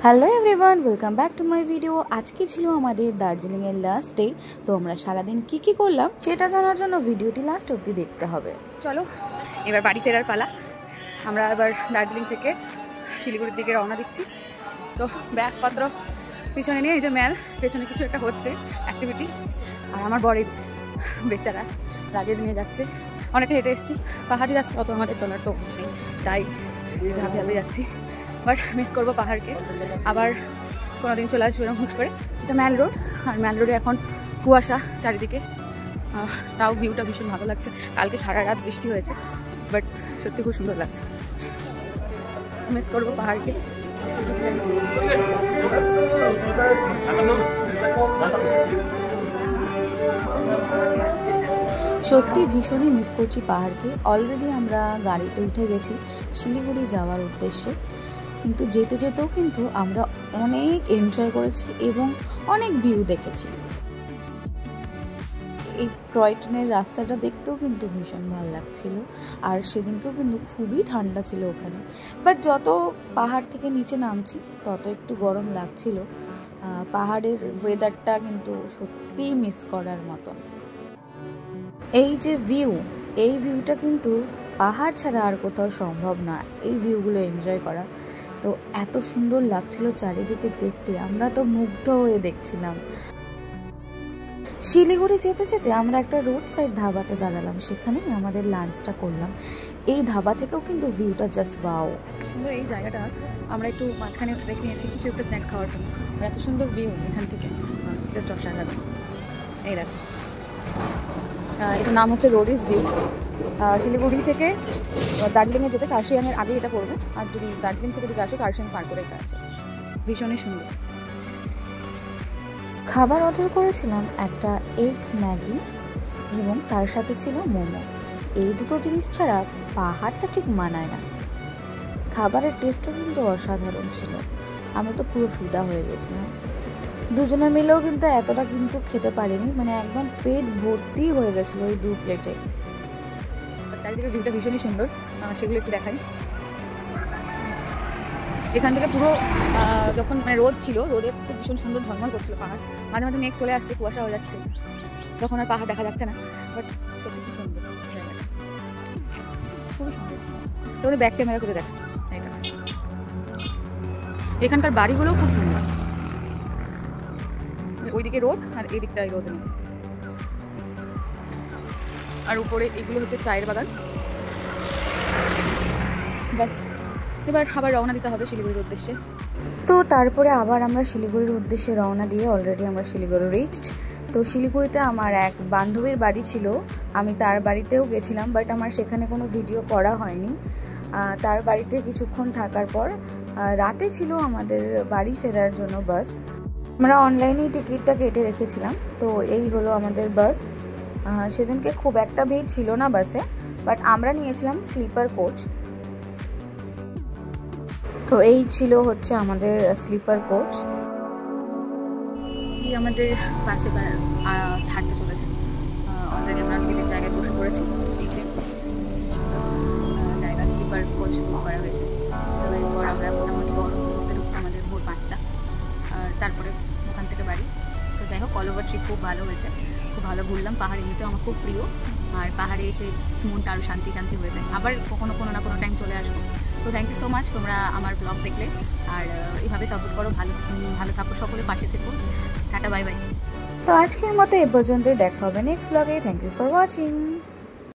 Hello everyone, welcome back to my video. আজকে ছিল আমাদের দার্জিলিংয়ের লাস্ট ডে। তো আমরা সারাদিন কি করলাম সেটা জানার জন্য ভিডিওটি লাস্ট অবধি দেখতে হবে। চলো এবার বাড়ি ফেরার পালা। আমরা এবার দার্জিলিং থেকে শিলিগুড়ির দিকে রওনা দিচ্ছি। তো ব্যাগপত্র পিছনে নিয়ে এই যে ম্যাল, পেছনে কিছু একটা হচ্ছে অ্যাক্টিভিটি, আর আমার বর বেচারা লাগেজ নিয়ে যাচ্ছে। অনেকটা হেঁটে এসেছি, পাহাড়ি রাস্তা অত আমাদের চলার তো অভ্যাস নেই, তাই ভাবে ভাবে যাচ্ছি। বাট মিস করবো পাহাড়কে। আবার কোনোদিন চলে আসবে এরকম হুট করে। এটা ম্যাল রোড, আর ম্যাল রোডে এখন কুয়াশা চারিদিকে, তাও ভিউটা ভীষণ ভালো লাগছে। কালকে সারা রাত বৃষ্টি হয়েছে, বাট সত্যি খুব সুন্দর লাগছে। মিস করবো পাহাড়কে। সত্যি ভীষণই মিস করছি পাহাড়কে। অলরেডি আমরা গাড়িতে উঠে গেছি শিলিগুড়ি যাওয়ার উদ্দেশ্যে, কিন্তু যেতে যেতেও কিন্তু আমরা অনেক এনজয় করেছি এবং অনেক ভিউ দেখেছি। এই টয় ট্রেনের রাস্তাটা দেখতেও কিন্তু ভীষণ ভালো লাগছিল, আর সেদিনকেও কিন্তু খুবই ঠান্ডা ছিল ওখানে। বাট যত পাহাড় থেকে নিচে নামছি তত একটু গরম লাগছিল। পাহাড়ের ওয়েদারটা কিন্তু সত্যিই মিস করার মতন। এই যে এই ভিউটা কিন্তু পাহাড় ছাড়া আর কোথাও সম্ভব না, এই ভিউগুলো এনজয় করা। তো এত সুন্দর লাগছিল চারিদিকে দেখতে, আমরা তো মুগ্ধ হয়ে দেখছিলাম। শিলিগুড়ি যেতে যেতে আমরা একটা রোড সাইড ধাবাতে দাঁড়ালাম, সেখানেই আমাদের লাঞ্চটা করলাম। এই ধাবা থেকেও কিন্তু ভিউটা জাস্ট ওয়াও সুন্দর। এই জায়গাটা আমরা একটু মাঝখানে রেখে নিয়েছি কিছু একটা স্ন্যাক খাওয়ার জন্য। এত সুন্দর ভিউ এখান থেকে, জাস্ট অসাধারণ। এই দেখো, এটার নাম হচ্ছে রোডিস ভিউ। শিলিগুড়ি থেকে দার্জিলিংয়ে যেতে কার্শিয়াংয়ের আগে এটা পড়বে, আর যদি দার্জিলিং থেকে দিকে আসে কার্শিয়াং পার করে এটা আছে। ভীষণই সুন্দর। খাবার অর্ডার করেছিলাম একটা এগ ম্যাগি এবং তার সাথে ছিল মোমো। এই দুটো জিনিস ছাড়া পাহাড়টা ঠিক মানায় না। খাবারের টেস্টও কিন্তু অসাধারণ ছিল, আমি তো পুরো ফিদা হয়ে গেছিলাম। দুজনে মিলেও কিন্তু এতটা কিন্তু খেতে পারিনি, মানে একদম পেট ভর্তি হয়ে গেছিলো ওই 2 প্লেটে। চারিদিকে ভিউটা ভীষণই সুন্দর, সেগুলো একটু দেখাই। এখান থেকে পুরো যখন মানে রোদ ছিল, রোদে খুব ভীষণ সুন্দর ঝলমল করছিল পাহাড়। মাঝে মাঝে মেঘ চলে আসছে, কুয়াশা হয়ে যাচ্ছে, তখন আর পাহাড় দেখা যাচ্ছে না। বাট সত্যি খুব সুন্দর জায়গাটা, খুবই সুন্দর। তোদের ব্যাক ক্যামেরা করে দেখা। এখানকার বাড়িগুলোও খুব সুন্দর। ওইদিকে রোদ আর এই দিকটাই রোদ নেই। আর উপরে এগুলো হচ্ছে চায়ের বাগান। ব্যাস, এবার আবার রওনা দিতে হবে শিলিগুড়ির উদ্দেশ্যে। তো তারপরে আবার আমরা শিলিগুড়ির উদ্দেশ্যে রওনা দিয়ে অলরেডি আমরা শিলিগুড়ি রিচড। তো শিলিগুড়িতে আমার এক বান্ধবীর বাড়ি ছিল, আমি তার বাড়িতেও গেছিলাম, বাট আমার সেখানে কোনো ভিডিও করা হয়নি। তার বাড়িতে কিছুক্ষণ থাকার পর রাতে ছিল আমাদের বাড়ি ফেরার জন্য বাস। আমরা অনলাইনেই টিকিটটা কেটে রেখেছিলাম। তো এই হলো আমাদের বাস। সেদিনকে খুব একটা ভিড় ছিল না বাসে, বাট আমরা নিয়েছিলাম স্লিপার কোচ। তো এই ছিল হচ্ছে আমাদের স্লিপার কোচ। এই আমাদের বাসে ছাড়তে চলেছে। অলরেডি আমরা বিভিন্ন জায়গায় বসে পড়েছি। এই যে জায়গা স্লিপার কোচ বুক করা হয়েছে। তো এরপর আমরা মোটামুটি আমাদের ভোর 5টা, আর তারপরে ওখান থেকে বাড়ি। তো যাই হোক, অল ওভার ট্রিপ খুব ভালো হয়েছে, খুব ভালো ঘুরলাম। পাহাড় এমনিতেও আমার খুব প্রিয়, আর পাহাড়ে এসে মনটা আরও শান্তি হয়ে যায়। আবার কোনো না কোনো টাইম চলে আসবো। তো থ্যাংক ইউ সো মাচ তোমরা আমার ব্লগ দেখলে, আর এইভাবে সাপোর্ট করো। ভালো থাকো, সকলে পাশে থেকো। Tata, bye bye. তো আজকের মতো এ পর্যন্তই, দেখা হবে next blog. Thank you for watching.